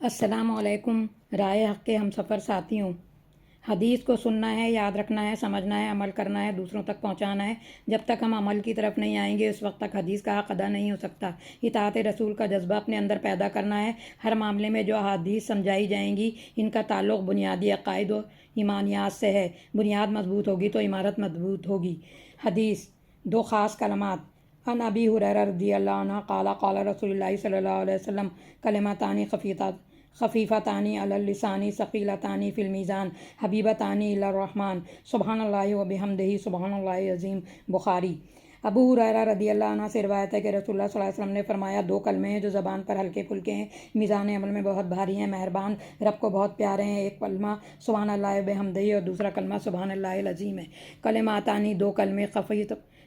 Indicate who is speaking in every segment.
Speaker 1: السلام علیکم رائے حق کے ہم سفر ساتھیوں۔ حدیث کو سننا ہے، یاد رکھنا ہے، سمجھنا ہے، عمل کرنا ہے، دوسروں تک پہنچانا ہے۔ جب تک ہم عمل کی طرف نہیں آئیں گے اس وقت تک حدیث کا حق ادا نہیں ہو سکتا۔ اطاعت رسول کا جذبہ اپنے اندر پیدا کرنا ہے۔ ہر معاملے میں جو احادیث سمجھائی جائیں گی ان کا تعلق بنیادی عقائد و ایمانیات سے ہے۔ بنیاد مضبوط ہوگی تو عمارت مضبوط ہوگی۔ حدیث دو خاص کلمات۔ عن ابی ہریرہ رضی اللہ عنہ قال قال رسول اللہ صلی اللہ علیہ وسلم کلمتان خفیفتان علی اللسان ثقیلتان فی المیزان حبیبتان الی الرحمن سبحان اللہ و بحمدہ سبحان اللہ عظیم۔ بخاری۔ ابو ہریرہ رضی اللہ عنہ سے روایت ہے کہ رسول اللہ صلی اللہ علیہ وسلم نے فرمایا، دو کلمے ہیں جو زبان پر ہلکے پھلکے ہیں، میزان عمل میں بہت بھاری ہیں، مہربان رب کو بہت پیارے ہیں۔ ایک کلمہ سبحان اللہ و بحمدہ اور دوسرا کلمہ سبحان اللہ العظیم ہے۔ کلماتانی دو کلمے،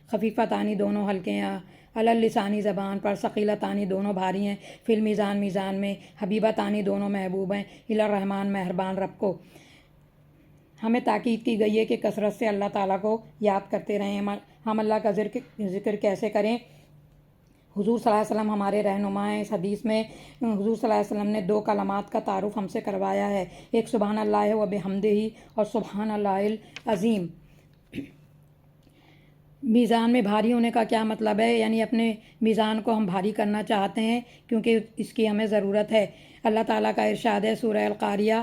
Speaker 1: خفیفتانی دونوں ہلکے ہیں، علی اللسانی زبان پر، ثقیلتانی دونوں بھاری ہیں، فی المیزان میزان میں، حبیبتانی دونوں محبوب ہیں، الی الرحمن مہربان رب کو۔ ہمیں تاکید کی گئی ہے کہ کثرت سے اللہ تعالیٰ کو یاد کرتے رہیں۔ ہم اللہ کا ذکر کیسے کریں؟ حضور صلی اللہ علیہ وسلم ہمارے رہنما ہیں۔ اس حدیث میں حضور صلی اللہ علیہ وسلم نے دو کلمات کا تعارف ہم سے کروایا ہے، ایک سبحان اللہ و بحمدہ اور سبحان اللہ العظیم۔ میزان میں بھاری ہونے کا کیا مطلب ہے؟ یعنی اپنے میزان کو ہم بھاری کرنا چاہتے ہیں کیونکہ اس کی ہمیں ضرورت ہے۔ اللہ تعالیٰ کا ارشاد ہے سورہ القاریہ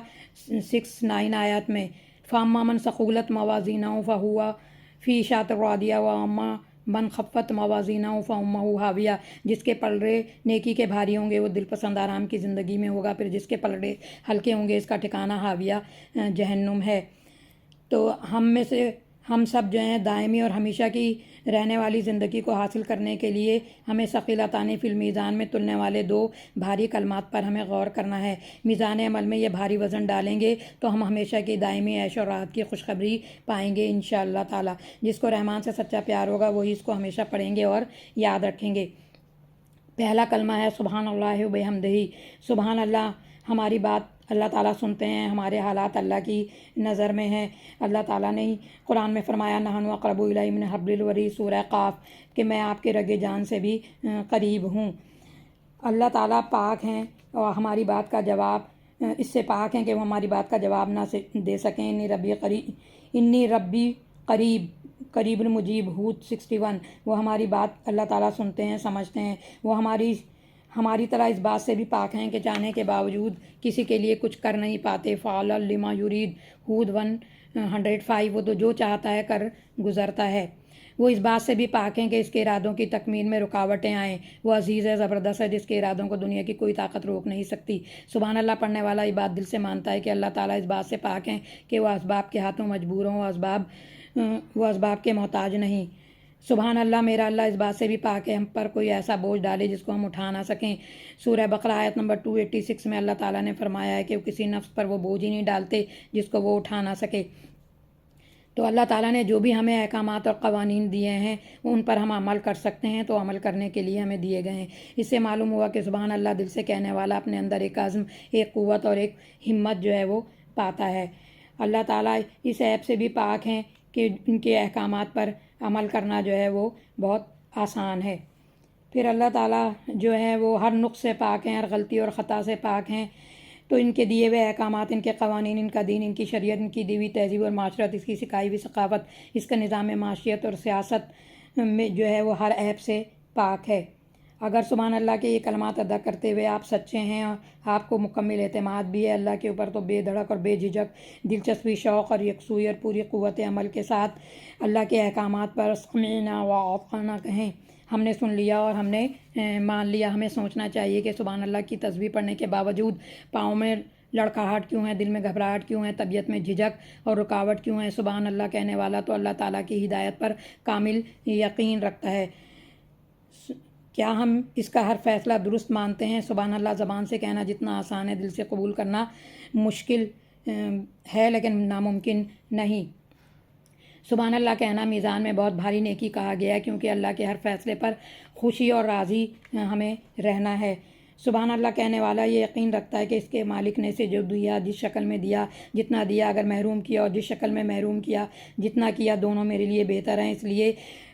Speaker 1: 6-9 آیات میں، فَأَمَّا مَنْ ثَقُلَتْ مَوَازِینُهُ فَهُوَ فِي عِیشَةٍ رَاضِیَةٍ وَأَمَّا مَنْ خَفَّتْ مَوَازِینُهُ فَأُمُّهُ ہَاوِیَةٌ۔ جس کے پلڑے نیکی کے بھاری ہوں گے وہ دل پسند آرام کی زندگی میں ہوگا، پھر جس کے پلڑے ہلکے ہوں گے اس کا ٹھکانہ ہاویہ جہنم ہے۔ تو ہم سب جو ہیں دائمی اور ہمیشہ کی رہنے والی زندگی کو حاصل کرنے کے لیے ہمیں ثقیلتان فی المیزان میں تلنے والے دو بھاری کلمات پر ہمیں غور کرنا ہے۔ میزان عمل میں یہ بھاری وزن ڈالیں گے تو ہم ہمیشہ کی دائمی عیش و راحت کی خوشخبری پائیں گے انشاءاللہ تعالی۔ جس کو رحمان سے سچا پیار ہوگا وہی اس کو ہمیشہ پڑھیں گے اور یاد رکھیں گے۔ پہلا کلمہ ہے سبحان اللہ و بحمدہ۔ سبحان اللہ، ہماری بات اللہ تعالیٰ سنتے ہیں، ہمارے حالات اللہ کی نظر میں ہیں۔ اللہ تعالیٰ نے قرآن میں فرمایا نحن اقرب الیہ من حبل الورید، سورہ قاف، کہ میں آپ کے رگ جان سے بھی قریب ہوں۔ اللہ تعالیٰ پاک ہیں اور ہماری بات کا جواب اس سے پاک ہیں کہ وہ ہماری بات کا جواب نہ دے سکیں۔ انی ربی قریب المجیب، ہود 61۔ وہ ہماری بات اللہ تعالیٰ سنتے ہیں، سمجھتے ہیں۔ وہ ہماری طرح اس بات سے بھی پاک ہیں کہ چاہنے کے باوجود کسی کے لیے کچھ کر نہیں پاتے۔ فعال لما یرید، ہود 105۔ وہ تو جو چاہتا ہے کر گزرتا ہے۔ وہ اس بات سے بھی پاک ہیں کہ اس کے ارادوں کی تکمیل میں رکاوٹیں آئیں۔ وہ عزیز ہے، زبردست ہے، جس کے ارادوں کو دنیا کی کوئی طاقت روک نہیں سکتی۔ سبحان اللہ پڑھنے والا یہ بات دل سے مانتا ہے کہ اللہ تعالیٰ اس بات سے پاک ہیں کہ وہ اسباب کے ہاتھوں مجبور ہوں، وہ اسباب کے محتاج نہیں۔ سبحان اللہ، میرا اللہ اس بات سے بھی پاک ہے ہم پر کوئی ایسا بوجھ ڈالے جس کو ہم اٹھا نہ سکیں۔ سورہ بقرہ آیت نمبر 286 میں اللہ تعالیٰ نے فرمایا ہے کہ وہ کسی نفس پر وہ بوجھ ہی نہیں ڈالتے جس کو وہ اٹھا نہ سکے۔ تو اللہ تعالیٰ نے جو بھی ہمیں احکامات اور قوانین دیے ہیں ان پر ہم عمل کر سکتے ہیں، تو عمل کرنے کے لیے ہمیں دیے گئے ہیں۔ اس سے معلوم ہوا کہ سبحان اللہ دل سے کہنے والا اپنے اندر ایک عزم، ایک قوت اور ایک ہمت جو ہے وہ پاتا ہے۔ اللہ تعالیٰ اس عیب سے بھی پاک ہیں کہ ان کے احکامات پر عمل کرنا جو ہے وہ بہت آسان ہے۔ پھر اللہ تعالیٰ جو ہے وہ ہر نقص سے پاک ہیں، ہر غلطی اور خطا سے پاک ہیں۔ تو ان کے دیے ہوئے احکامات، ان کے قوانین، ان کا دین، ان کی شریعت، ان کی دی ہوئی تہذیب اور معاشرت، اس کی سکھائی ہوئی ثقافت، اس کا نظام معاشیت اور سیاست میں جو ہے وہ ہر عیب سے پاک ہے۔ اگر سبحان اللہ کے یہ کلمات ادا کرتے ہوئے آپ سچے ہیں اور آپ کو مکمل اعتماد بھی ہے اللہ کے اوپر، تو بے دھڑک اور بے جھجک، دلچسپی، شوق اور یکسوئی اور پوری قوت عمل کے ساتھ اللہ کے احکامات پر سمعنا و اطعنا کہیں۔ ہم نے سن لیا اور ہم نے مان لیا۔ ہمیں سوچنا چاہیے کہ سبحان اللہ کی تسبیح پڑھنے کے باوجود پاؤں میں لڑکھڑاہٹ کیوں ہے، دل میں گھبراہٹ کیوں ہے، طبیعت میں جھجک اور رکاوٹ کیوں ہے؟ سبحان اللہ کہنے والا تو اللہ تعالیٰ کی ہدایت پر کامل یقین رکھتا ہے۔ کیا ہم اس کا ہر فیصلہ درست مانتے ہیں؟ سبحان اللہ زبان سے کہنا جتنا آسان ہے، دل سے قبول کرنا مشکل ہے لیکن ناممکن نہیں۔ سبحان اللہ کہنا میزان میں بہت بھاری نیکی کہا گیا ہے کیونکہ اللہ کے ہر فیصلے پر خوشی اور راضی ہمیں رہنا ہے۔ سبحان اللہ کہنے والا یہ یقین رکھتا ہے کہ اس کے مالک نے اسے جو دیا، جس شکل میں دیا، جتنا دیا، اگر محروم کیا اور جس شکل میں محروم کیا، جتنا کیا، دونوں میرے لیے بہتر ہیں، اس لیے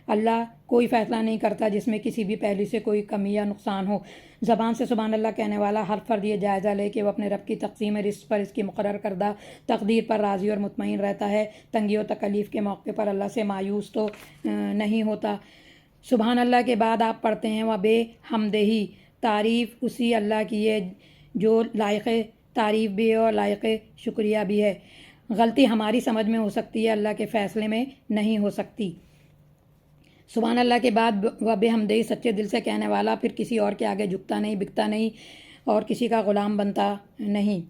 Speaker 1: اللہ کوئی فیصلہ نہیں کرتا جس میں کسی بھی پہلو سے کوئی کمی یا نقصان ہو۔ زبان سے سبحان اللہ کہنے والا ہر فرد یہ جائزہ لے کہ وہ اپنے رب کی تقسیم رزق پر اس کی مقرر کردہ تقدیر پر راضی اور مطمئن رہتا ہے، تنگی و تکلیف کے موقع پر اللہ سے مایوس تو نہیں ہوتا۔ سبحان اللہ کے بعد آپ پڑھتے ہیں و بے حمدہی، تعریف اسی اللہ کی ہے جو لائق تعریف بھی ہے اور لائق شکریہ بھی ہے۔ غلطی ہماری سمجھ میں ہو سکتی ہے، اللہ کے فیصلے میں نہیں ہو سکتی۔ سبحان اللہ کے بعد و بحمدہ سچے دل سے کہنے والا پھر کسی اور کے آگے جھکتا نہیں، بکتا نہیں اور کسی کا غلام بنتا نہیں۔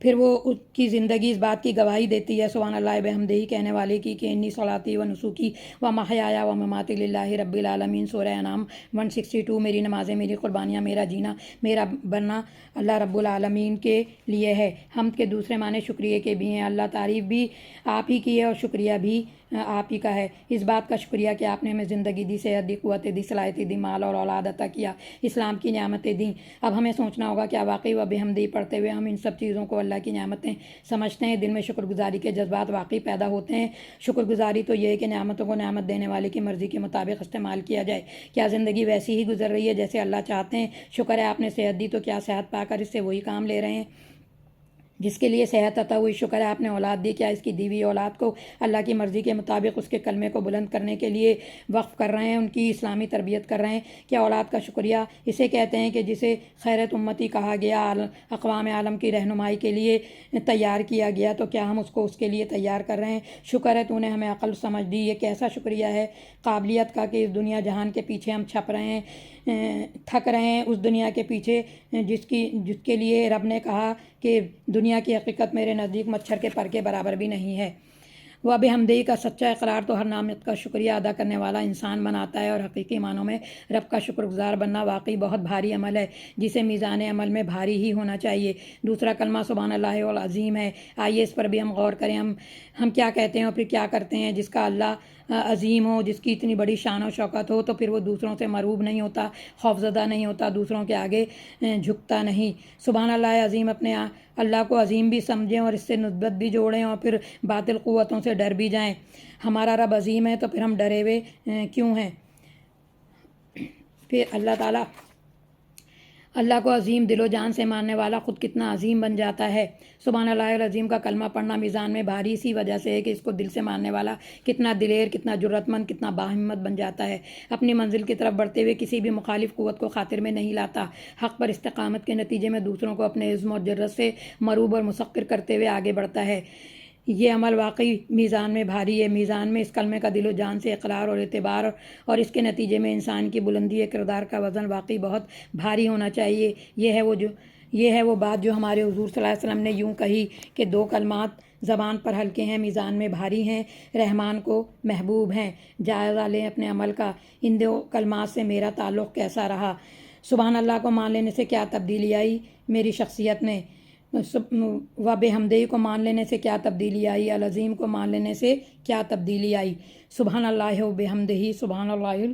Speaker 1: پھر وہ اس کی زندگی اس بات کی گواہی دیتی ہے سبحان اللہ بحمدہ کہنے والے کی کہ انی صلاتی و نسوکی و محیایا و مماتی للہ رب العالمین۔ سورہ انعام 162۔ میری نمازیں، میری قربانیاں، میرا جینا، میرا بننا اللہ رب العالمین کے لیے ہے۔ حمد کے دوسرے معنی شکریہ کے بھی ہیں۔ اللہ تعریف بھی آپ ہی کی ہے اور شکریہ بھی آپ ہی کا ہے۔ اس بات کا شکریہ کہ آپ نے ہمیں زندگی دی، صحت دی، قوتیں دی، صلاحیتیں دی، مال اور اولاد عطا کیا، اسلام کی نعمتیں دیں۔ اب ہمیں سوچنا ہوگا کہ واقعی و بحمدہ پڑھتے ہوئے ہم ان سب چیزوں کو اللہ کی نعمتیں سمجھتے ہیں، دل میں شکر گزاری کے جذبات واقعی پیدا ہوتے ہیں۔ شکر گزاری تو یہ ہے کہ نعمتوں کو نعمت دینے والے کی مرضی کے مطابق استعمال کیا جائے۔ کیا زندگی ویسی ہی گزر رہی ہے جیسے اللہ چاہتے ہیں؟ شکر ہے آپ نے صحت دی، تو کیا صحت پا کر اس سے وہی کام لے رہے ہیں جس کے لیے صحت عطا ہوئی؟ شکر ہے آپ نے اولاد دی، کیا اس کی دی ہوئی اولاد کو اللہ کی مرضی کے مطابق اس کے کلمے کو بلند کرنے کے لیے وقف کر رہے ہیں، ان کی اسلامی تربیت کر رہے ہیں؟ کیا اولاد کا شکریہ اسے کہتے ہیں کہ جسے خیرت امتی کہا گیا، اقوام عالم کی رہنمائی کے لیے تیار کیا گیا، تو کیا ہم اس کو اس کے لیے تیار کر رہے ہیں؟ شکر ہے تو نے ہمیں عقل سمجھ دی۔ یہ کیسا شکریہ ہے قابلیت کا کہ اس دنیا جہان کے پیچھے ہم چھپ رہے ہیں، تھک رہے ہیں اس دنیا کے پیچھے جس کے لیے رب نے کہا کہ دنیا کی حقیقت میرے نزدیک مچھر کے پر کے برابر بھی نہیں ہے۔ وہ بحمدہ کا سچا اقرار تو ہر نعمت کا شکریہ ادا کرنے والا انسان بناتا ہے، اور حقیقی معنوں میں رب کا شکر گزار بننا واقعی بہت بھاری عمل ہے جسے میزان عمل میں بھاری ہی ہونا چاہیے۔ دوسرا کلمہ سبحان اللہ العظیم ہے۔ آئیے اس پر بھی ہم غور کریں، ہم کیا کہتے ہیں اور پھر کیا کرتے ہیں؟ جس کا اللہ عظیم ہو، جس کی اتنی بڑی شان و شوکت ہو، تو پھر وہ دوسروں سے مرعوب نہیں ہوتا، خوفزدہ نہیں ہوتا، دوسروں کے آگے جھکتا نہیں۔ سبحان اللہ عظیم، اپنے اللہ کو عظیم بھی سمجھیں اور اس سے نسبت بھی جوڑیں اور پھر باطل قوتوں سے ڈر بھی جائیں۔ ہمارا رب عظیم ہے تو پھر ہم ڈرے ہوئے کیوں ہیں؟ پھر اللہ کو عظیم دل و جان سے ماننے والا خود کتنا عظیم بن جاتا ہے۔ سبحان اللہ العظیم کا کلمہ پڑھنا میزان میں بھاری اسی وجہ سے ہے کہ اس کو دل سے ماننے والا کتنا دلیر، کتنا جرأت مند، کتنا باہمت بن جاتا ہے۔ اپنی منزل کی طرف بڑھتے ہوئے کسی بھی مخالف قوت کو خاطر میں نہیں لاتا، حق پر استقامت کے نتیجے میں دوسروں کو اپنے عزم اور جرأت سے مرعوب اور مسخر کرتے ہوئے آگے بڑھتا ہے۔ یہ عمل واقعی میزان میں بھاری ہے۔ میزان میں اس کلمے کا دل و جان سے اقرار اور اعتبار اور اس کے نتیجے میں انسان کی بلندی کردار کا وزن واقعی بہت بھاری ہونا چاہیے۔ یہ ہے وہ بات جو ہمارے حضور صلی اللہ علیہ وسلم نے یوں کہی کہ دو کلمات زبان پر ہلکے ہیں، میزان میں بھاری ہیں، رحمان کو محبوب ہیں۔ جائزہ لیں اپنے عمل کا، ان دو کلمات سے میرا تعلق کیسا رہا؟ سبحان اللہ کو مان لینے سے کیا تبدیلی آئی میری شخصیت میں؟ و بحمدہ کو مان لینے سے کیا تبدیلی آئی؟ العظیم کو مان لینے سے کیا تبدیلی آئی؟ سبحان اللہ و بحمدہ، سبحان اللہ